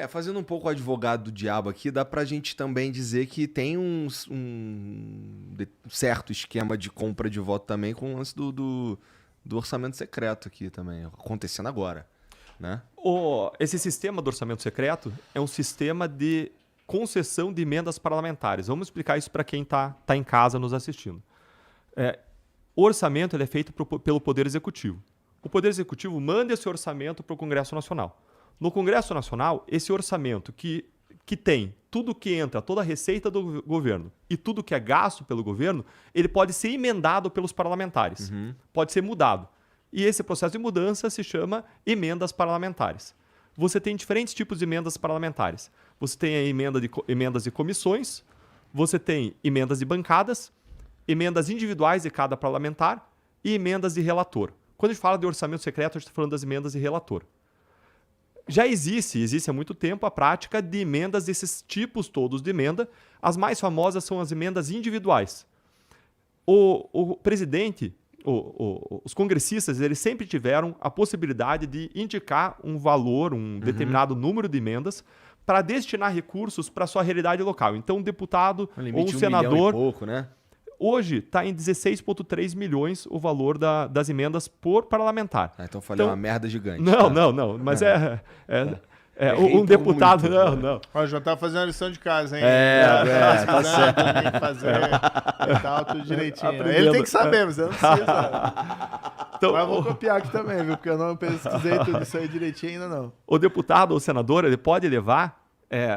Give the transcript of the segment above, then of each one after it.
Fazendo um pouco o advogado do diabo aqui, dá pra gente também dizer que tem um certo esquema de compra de voto também com o lance do orçamento secreto aqui também, acontecendo agora, né? Esse sistema do orçamento secreto é um sistema de concessão de emendas parlamentares. Vamos explicar isso para quem está em casa nos assistindo. O orçamento ele é feito pelo Poder Executivo. O Poder Executivo manda esse orçamento para o Congresso Nacional. No Congresso Nacional, esse orçamento que tem tudo que entra, toda a receita do governo e tudo que é gasto pelo governo, ele pode ser emendado pelos parlamentares. Pode ser mudado. E esse processo de mudança se chama emendas parlamentares. Você tem diferentes tipos de emendas parlamentares. Você tem a emendas de comissões, você tem emendas de bancadas, emendas individuais de cada parlamentar e emendas de relator. Quando a gente fala de orçamento secreto, a gente está falando das emendas de relator. Já existe há muito tempo a prática de emendas desses tipos todos de emenda. As mais famosas são as emendas individuais. O presidente, os congressistas, eles sempre tiveram a possibilidade de indicar um valor, um determinado número de emendas para destinar recursos para a sua realidade local. Então, um deputado ou um senador... 1 milhão e pouco, né? Hoje está em 16,3 milhões o valor das emendas por parlamentar. Então falei uma merda gigante. Não. Mas um deputado... Muito, não. Ó, já tá fazendo a lição de casa, hein? Tá certo. Tem que fazer e tal, tudo direitinho. Aprendendo. Ele tem que saber, mas eu não precisa. Então, Mas eu vou copiar aqui também, viu? Porque eu não pesquisei tudo isso aí direitinho ainda não. o deputado ou senador ele pode levar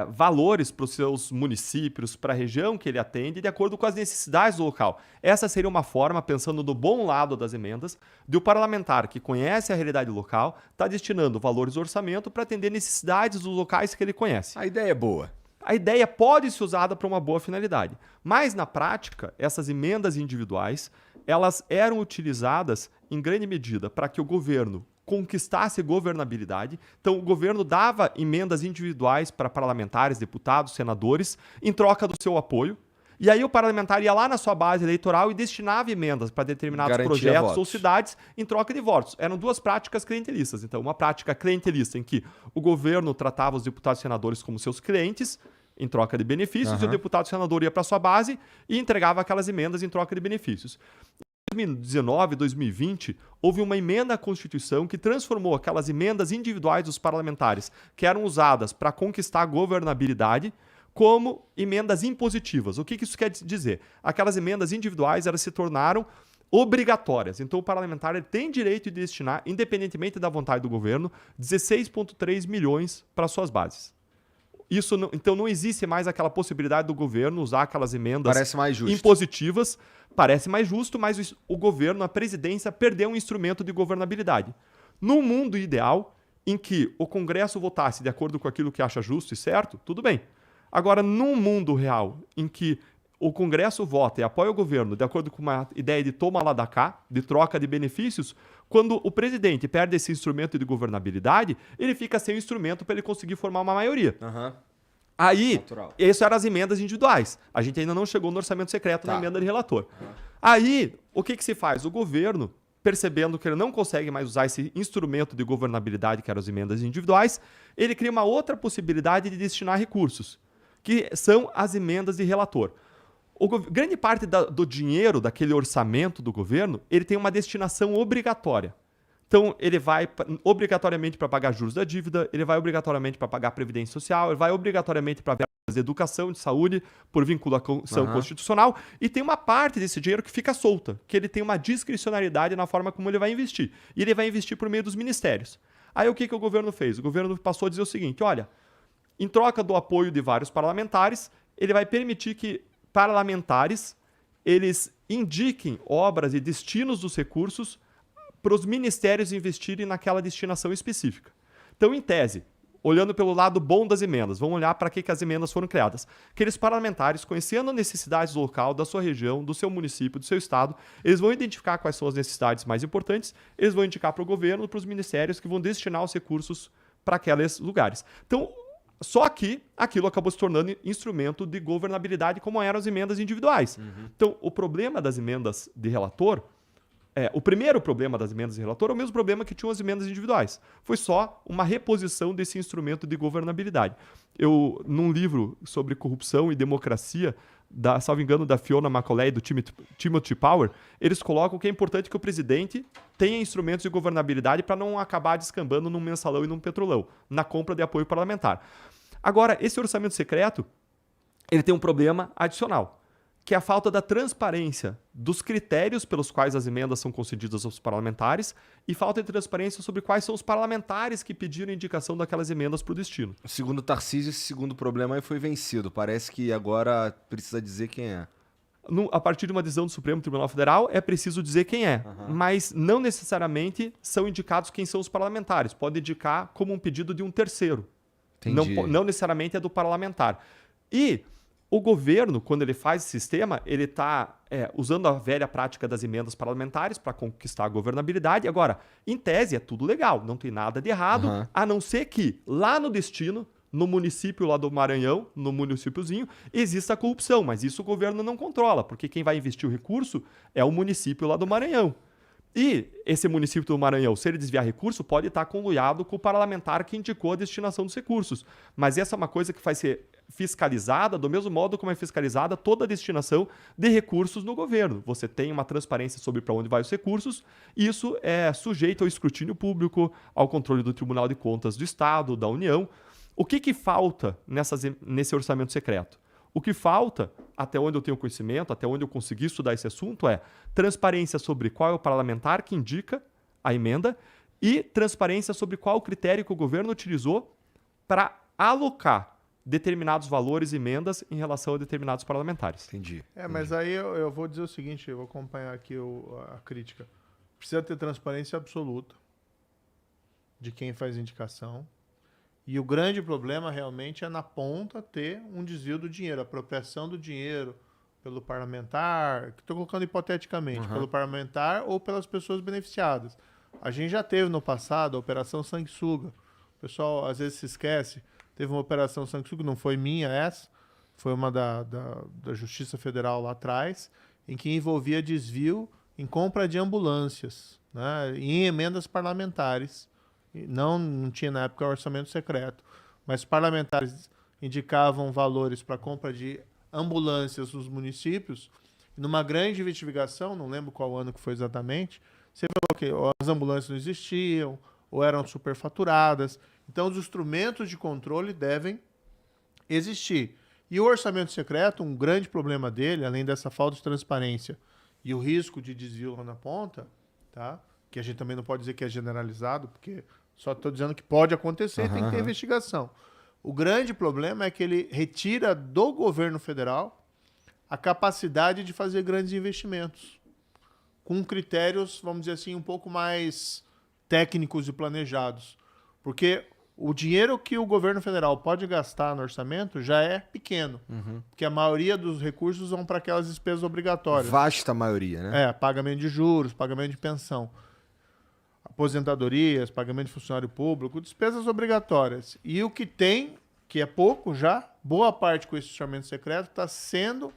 valores para os seus municípios, para a região que ele atende, de acordo com as necessidades do local. Essa seria uma forma, pensando no bom lado das emendas, de o parlamentar que conhece a realidade local estar destinando valores do orçamento para atender necessidades dos locais que ele conhece. A ideia é boa. A ideia pode ser usada para uma boa finalidade, mas na prática, essas emendas individuais, elas eram utilizadas em grande medida para que o governo conquistasse governabilidade. Então, o governo dava emendas individuais para parlamentares, deputados, senadores, em troca do seu apoio. E aí o parlamentar ia lá na sua base eleitoral e destinava emendas para determinados Garantia projetos votos. ou cidades em troca de votos. Eram duas práticas clientelistas. Então, uma prática clientelista em que o governo tratava os deputados e senadores como seus clientes, em troca de benefícios, e o deputado e senador ia para sua base e entregava aquelas emendas em troca de benefícios. Em 2019, 2020, houve uma emenda à Constituição que transformou aquelas emendas individuais dos parlamentares que eram usadas para conquistar a governabilidade como emendas impositivas. O que isso quer dizer? Aquelas emendas individuais elas se tornaram obrigatórias. Então, o parlamentar ele tem direito de destinar, independentemente da vontade do governo, 16,3 milhões para suas bases. Então, não existe mais aquela possibilidade do governo usar aquelas emendas Parece mais justo. impositivas. Parece mais justo, mas o governo, a presidência, perdeu um instrumento de governabilidade. Num mundo ideal, em que o Congresso votasse de acordo com aquilo que acha justo e certo, tudo bem. Agora, num mundo real, em que o Congresso vota e apoia o governo de acordo com uma ideia de toma lá da cá, de troca de benefícios, quando o presidente perde esse instrumento de governabilidade, ele fica sem o instrumento para ele conseguir formar uma maioria. Aí, Natural. essas eram as emendas individuais. A gente ainda não chegou no orçamento secreto, na emenda de relator. Aí, o que se faz? O governo, percebendo que ele não consegue mais usar esse instrumento de governabilidade, que eram as emendas individuais, ele cria uma outra possibilidade de destinar recursos, que são as emendas de relator. Grande parte do dinheiro daquele orçamento do governo, ele tem uma destinação obrigatória. Então, ele vai obrigatoriamente para pagar juros da dívida, ele vai obrigatoriamente para pagar previdência social, ele vai obrigatoriamente para verbas de educação, de saúde, por vinculação constitucional, e tem uma parte desse dinheiro que fica solta, que ele tem uma discricionariedade na forma como ele vai investir. E ele vai investir por meio dos ministérios. Aí, o que o governo fez? O governo passou a dizer o seguinte, olha, em troca do apoio de vários parlamentares, ele vai permitir que parlamentares eles indiquem obras e destinos dos recursos para os ministérios investirem naquela destinação específica. Então, em tese, olhando pelo lado bom das emendas, vamos olhar para que as emendas foram criadas. Aqueles parlamentares, conhecendo as necessidades do local, da sua região, do seu município, do seu estado, eles vão identificar quais são as necessidades mais importantes, eles vão indicar para o governo, para os ministérios que vão destinar os recursos para aqueles lugares. Então, só que aquilo acabou se tornando instrumento de governabilidade, como eram as emendas individuais. Então, o problema das emendas de relator O primeiro problema das emendas de relator é o mesmo problema que tinham as emendas individuais. Foi só uma reposição desse instrumento de governabilidade. Num livro sobre corrupção e democracia, salvo engano, da Fiona Macaulay e do Timothy Power, eles colocam que é importante que o presidente tenha instrumentos de governabilidade para não acabar descambando num mensalão e num petrolão, na compra de apoio parlamentar. Agora, esse orçamento secreto, ele tem um problema adicional, que é a falta da transparência dos critérios pelos quais as emendas são concedidas aos parlamentares e falta de transparência sobre quais são os parlamentares que pediram indicação daquelas emendas para o destino. Segundo o Tarcísio, esse segundo problema aí foi vencido. Parece que agora precisa dizer quem é. A partir de uma decisão do Supremo Tribunal Federal, é preciso dizer quem é. Mas não necessariamente são indicados quem são os parlamentares. Pode indicar como um pedido de um terceiro. Não necessariamente é do parlamentar. E o governo, quando ele faz esse sistema, ele está usando a velha prática das emendas parlamentares para conquistar a governabilidade. Agora, em tese, é tudo legal, não tem nada de errado, a não ser que lá no destino, no município lá do Maranhão, no municípiozinho, exista a corrupção. Mas isso o governo não controla, porque quem vai investir o recurso é o município lá do Maranhão. E esse município do Maranhão, se ele desviar recurso, pode estar conluiado com o parlamentar que indicou a destinação dos recursos. Mas essa é uma coisa que vai ser fiscalizada do mesmo modo como é fiscalizada toda a destinação de recursos no governo. Você tem uma transparência sobre para onde vai os recursos, e isso é sujeito ao escrutínio público, ao controle do Tribunal de Contas do Estado, da União. O que falta nesse orçamento secreto? O que falta, até onde eu tenho conhecimento, até onde eu consegui estudar esse assunto, é transparência sobre qual é o parlamentar que indica a emenda e transparência sobre qual o critério que o governo utilizou para alocar determinados valores e emendas em relação a determinados parlamentares. Entendi. Mas aí eu vou dizer o seguinte, eu vou acompanhar aqui a crítica. Precisa ter transparência absoluta de quem faz indicação. E o grande problema realmente é na ponta ter um desvio do dinheiro, apropriação do dinheiro pelo parlamentar, que estou colocando hipoteticamente, pelo parlamentar ou pelas pessoas beneficiadas. A gente já teve no passado a Operação Sanguessuga. O pessoal às vezes se esquece. Teve uma Operação Sanguessuga, não foi minha essa, foi uma da Justiça Federal lá atrás, em que envolvia desvio em compra de ambulâncias, né, em emendas parlamentares. Não tinha na época orçamento secreto, mas parlamentares indicavam valores para compra de ambulâncias nos municípios. Numa grande investigação, não lembro qual ano que foi exatamente, você falou que as ambulâncias não existiam, ou eram superfaturadas. Então, os instrumentos de controle devem existir. E o orçamento secreto, um grande problema dele, além dessa falta de transparência e o risco de desvio lá na ponta, tá? Que a gente também não pode dizer que é generalizado, porque só estou dizendo que pode acontecer e tem que ter investigação. O grande problema é que ele retira do governo federal a capacidade de fazer grandes investimentos, com critérios, vamos dizer assim, um pouco mais técnicos e planejados. Porque o dinheiro que o governo federal pode gastar no orçamento já é pequeno, porque a maioria dos recursos vão para aquelas despesas obrigatórias. Vasta maioria, né? Pagamento de juros, pagamento de pensão, aposentadorias, pagamento de funcionário público, despesas obrigatórias. E o que tem, que é pouco já, boa parte com esse orçamento secreto, está sendo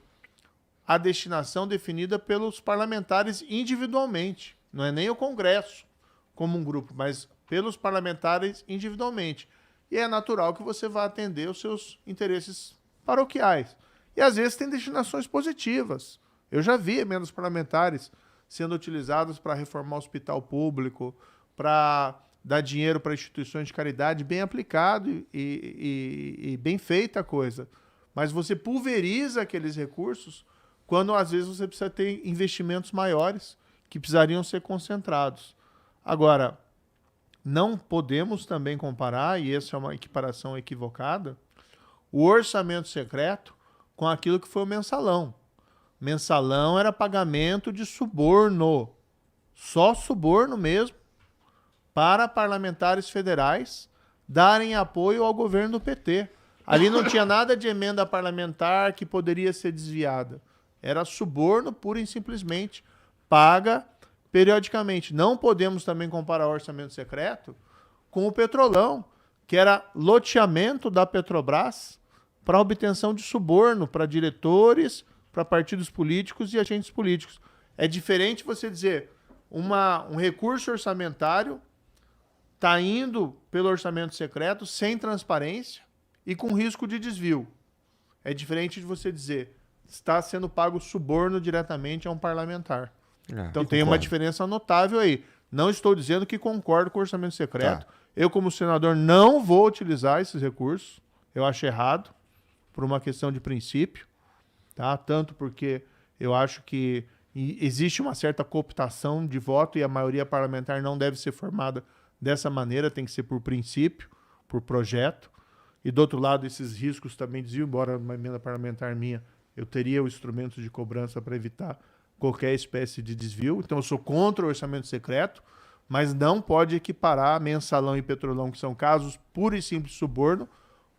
a destinação definida pelos parlamentares individualmente. Não é nem o Congresso como um grupo, mas pelos parlamentares individualmente. E é natural que você vá atender os seus interesses paroquiais. E às vezes tem destinações positivas. Eu já vi emendas parlamentares sendo utilizadas para reformar o hospital público, para dar dinheiro para instituições de caridade, bem aplicado e bem feita a coisa. Mas você pulveriza aqueles recursos quando às vezes você precisa ter investimentos maiores que precisariam ser concentrados. Agora, não podemos também comparar, e essa é uma equiparação equivocada, o orçamento secreto com aquilo que foi o mensalão. Mensalão era pagamento de suborno, só suborno mesmo, para parlamentares federais darem apoio ao governo do PT. Ali não tinha nada de emenda parlamentar que poderia ser desviada. Era suborno pura e simplesmente, paga periodicamente. Não podemos também comparar o orçamento secreto com o Petrolão, que era loteamento da Petrobras para obtenção de suborno para diretores, para partidos políticos e agentes políticos. É diferente você dizer, um recurso orçamentário está indo pelo orçamento secreto sem transparência e com risco de desvio. É diferente de você dizer, está sendo pago suborno diretamente a um parlamentar. Então tem uma diferença notável aí. Não estou dizendo que concordo com o orçamento secreto. Tá. Eu, como senador, não vou utilizar esses recursos. Eu acho errado, por uma questão de princípio. Tá? Tanto porque eu acho que existe uma certa cooptação de voto e a maioria parlamentar não deve ser formada dessa maneira, tem que ser por princípio, por projeto. E do outro lado, esses riscos também desviam, embora uma emenda parlamentar minha, eu teria o instrumento de cobrança para evitar qualquer espécie de desvio. Então eu sou contra o orçamento secreto, mas não pode equiparar mensalão e petrolão, que são casos puro e simples de suborno,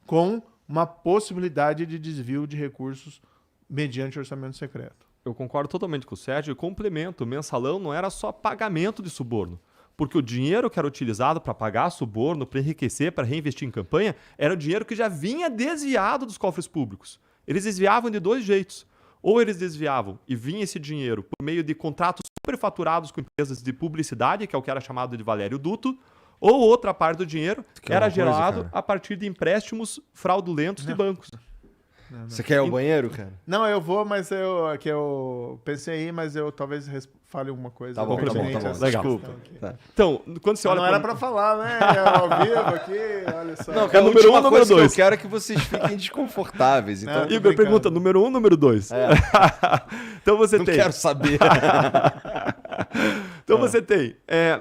com uma possibilidade de desvio de recursos mediante orçamento secreto. Eu concordo totalmente com o Sérgio e complemento. O mensalão não era só pagamento de suborno. Porque o dinheiro que era utilizado para pagar suborno, para enriquecer, para reinvestir em campanha, era o dinheiro que já vinha desviado dos cofres públicos. Eles desviavam de dois jeitos. Ou eles desviavam e vinha esse dinheiro por meio de contratos superfaturados com empresas de publicidade, que é o que era chamado de Valério Duto, ou outra parte do dinheiro era gerado a partir de empréstimos fraudulentos de bancos. Você quer ir ao banheiro, cara? Não, eu vou, mas eu pensei aí, mas eu talvez fale alguma coisa. Tá bom. Legal. Desculpa. Tá. Então, quando você olha... Não era pra falar, né? Ao vivo aqui, olha só. Não, É o número 1 ou número 2? Eu quero é que vocês fiquem desconfortáveis. Então, Não, Igor pergunta, número 1 ou número 2? Então você não tem... quero saber. Então você tem,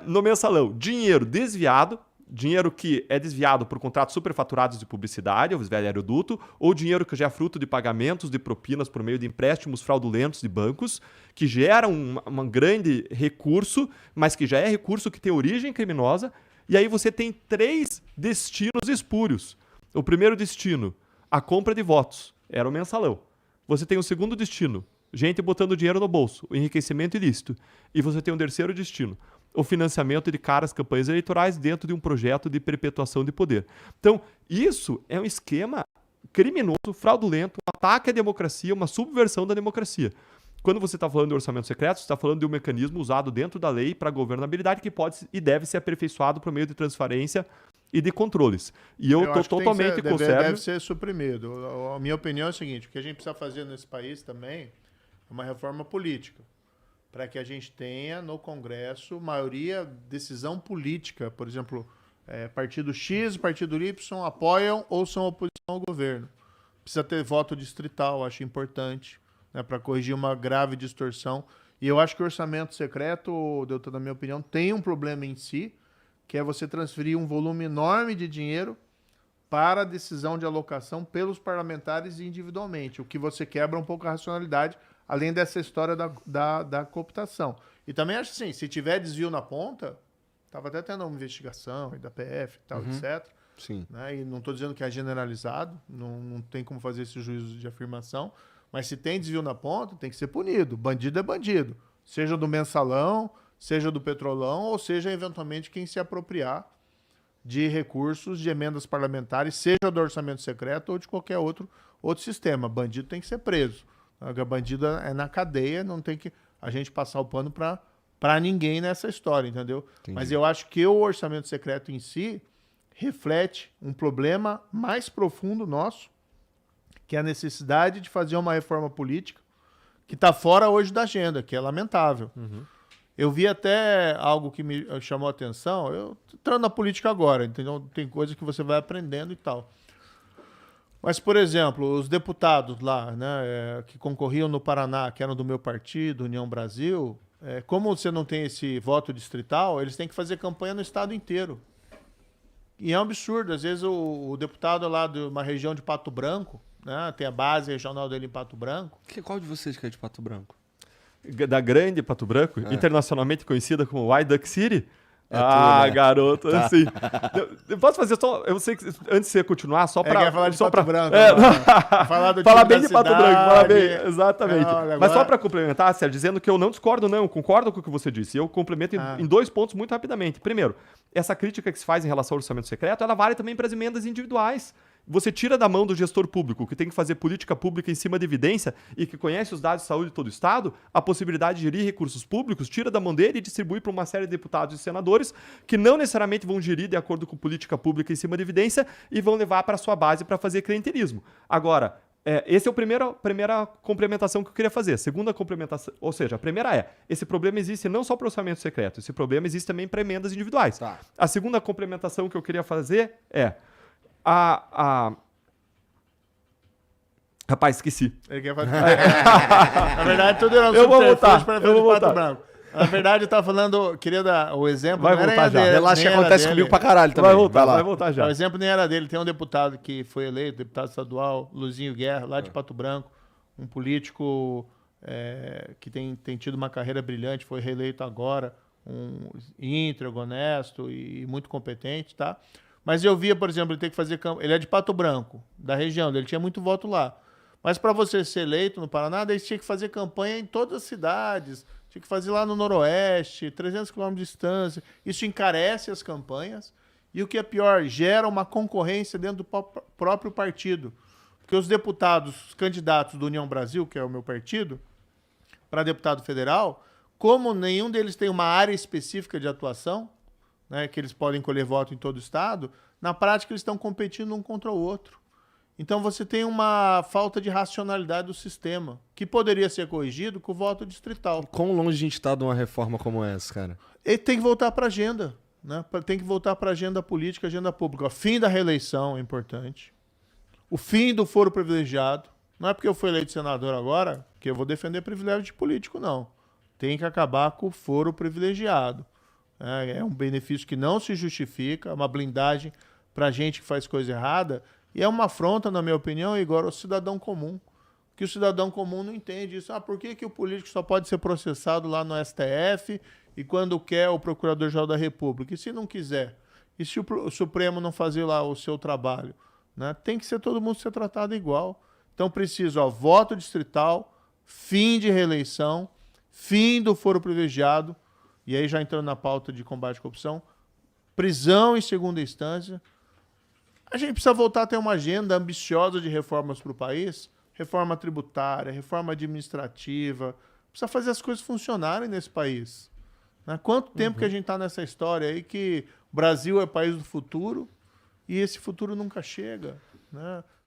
no mensalão, dinheiro desviado, dinheiro que é desviado por contratos superfaturados de publicidade, o Valério Duto, ou dinheiro que já é fruto de pagamentos de propinas por meio de empréstimos fraudulentos de bancos, que geram um grande recurso, mas que já é recurso que tem origem criminosa. E aí você tem 3 destinos espúrios. O primeiro destino, a compra de votos, era o mensalão. Você tem o segundo destino, gente botando dinheiro no bolso, o enriquecimento ilícito. E você tem um terceiro destino, o financiamento de caras campanhas eleitorais dentro de um projeto de perpetuação de poder. Então, isso é um esquema criminoso, fraudulento, um ataque à democracia, uma subversão da democracia. Quando você está falando de orçamento secreto, você está falando de um mecanismo usado dentro da lei para governabilidade que pode e deve ser aperfeiçoado por meio de transparência e de controles. E eu estou totalmente com o Sérgio. Deve ser suprimido. A minha opinião é o seguinte, o que a gente precisa fazer nesse país também é uma reforma política, para que a gente tenha no Congresso maioria, decisão política. Por exemplo, partido X e partido Y apoiam ou são oposição ao governo. Precisa ter voto distrital, acho importante, né, para corrigir uma grave distorção. E eu acho que o orçamento secreto, Deltan, na minha opinião, tem um problema em si, que é você transferir um volume enorme de dinheiro para a decisão de alocação pelos parlamentares individualmente, o que você quebra um pouco a racionalidade, além dessa história da cooptação. E também acho assim, se tiver desvio na ponta, estava até tendo uma investigação da PF e tal, etc. Sim. Né? E não estou dizendo que é generalizado, não tem como fazer esse juízo de afirmação, mas se tem desvio na ponta, tem que ser punido. Bandido é bandido. Seja do mensalão, seja do petrolão, ou seja, eventualmente, quem se apropriar de recursos de emendas parlamentares, seja do orçamento secreto ou de qualquer outro sistema. Bandido tem que ser preso. A bandida é na cadeia, não tem que a gente passar o pano para ninguém nessa história, entendeu? Entendi. Mas eu acho que o orçamento secreto em si reflete um problema mais profundo nosso, que é a necessidade de fazer uma reforma política que está fora hoje da agenda, que é lamentável. Eu vi até algo que me chamou a atenção, eu tô entrando na política agora, entendeu? Tem coisa que você vai aprendendo e tal. Mas, por exemplo, os deputados lá, né, que concorriam no Paraná, que eram do meu partido, União Brasil, como você não tem esse voto distrital, eles têm que fazer campanha no estado inteiro. E é um absurdo. Às vezes o deputado lá de uma região de Pato Branco, né, tem a base regional dele em Pato Branco. Qual de vocês que é de Pato Branco? Da grande Pato Branco, internacionalmente conhecida como White Duck City. Garoto, Tá. assim. Eu posso fazer só. Eu sei que antes de você continuar, só pra. Quer falar de só Pato Branco. Falar do falar time bem da de Pato cidade. Branco, falar bem, exatamente. Agora... Mas só pra complementar, Sérgio, dizendo que eu não discordo, não, eu concordo com o que você disse. Eu complemento em 2 pontos muito rapidamente. Primeiro, essa crítica que se faz em relação ao orçamento secreto, ela vale também para as emendas individuais. você tira da mão do gestor público, que tem que fazer política pública em cima de evidência e que conhece os dados de saúde de todo o Estado, a possibilidade de gerir recursos públicos, tira da mão dele e distribui para uma série de deputados e senadores que não necessariamente vão gerir de acordo com política pública em cima de evidência e vão levar para a sua base para fazer clientelismo. Agora, essa é a primeira complementação que eu queria fazer. A segunda complementação, ou seja, a primeira esse problema existe não só para o orçamento secreto, esse problema existe também para emendas individuais. Tá. A segunda complementação que eu queria fazer Rapaz, esqueci. Ele quer fazer... Na verdade, tudo era um Eu vou voltar, para eu fazer vou de Pato voltar. Branco. Na verdade, eu tava falando, queria dar o exemplo. Vai não era voltar já. dele, Relaxa que nem era acontece dele. comigo pra caralho também. Vai voltar já. O exemplo nem era dele. Tem um deputado que foi eleito, deputado estadual, Luzinho Guerra, lá de Pato Branco, um político que tem tido uma carreira brilhante, foi reeleito agora, um íntegro, honesto e muito competente, tá? Mas eu via, por exemplo, ele ter que fazer campanha. Ele é de Pato Branco, da região, ele tinha muito voto lá. Mas para você ser eleito no Paraná, daí você tinha que fazer campanha em todas as cidades, tinha que fazer lá no Noroeste, 300 quilômetros de distância. Isso encarece as campanhas e o que é pior, gera uma concorrência dentro do próprio partido. Porque os deputados, os candidatos do União Brasil, que é o meu partido, para deputado federal, como nenhum deles tem uma área específica de atuação, né, que eles podem colher voto em todo o estado, na prática eles estão competindo um contra o outro. Então você tem uma falta de racionalidade do sistema, que poderia ser corrigido com o voto distrital. Quão longe a gente está de uma reforma como essa, cara? Ele tem que voltar para a agenda, né? Tem que voltar para a agenda política, agenda pública. O fim da reeleição é importante. O fim do foro privilegiado. Não é porque eu fui eleito senador agora que eu vou defender privilégio de político, não. Tem que acabar com o foro privilegiado. É um benefício que não se justifica, é uma blindagem para gente que faz coisa errada. E é uma afronta, na minha opinião, Igor, ao cidadão comum. Que o cidadão comum não entende isso. Por que o político só pode ser processado lá no STF e quando quer o Procurador-Geral da República? E se não quiser? E se o Supremo não fazer lá o seu trabalho? Né? Tem que ser todo mundo ser tratado igual. Então preciso, voto distrital, fim de reeleição, fim do foro privilegiado, e aí já entrando na pauta de combate à corrupção, prisão em segunda instância. A gente precisa voltar a ter uma agenda ambiciosa de reformas para o país, reforma tributária, reforma administrativa, precisa fazer as coisas funcionarem nesse país. Né? Quanto tempo que a gente está nessa história aí que o Brasil é o país do futuro e esse futuro nunca chega, né?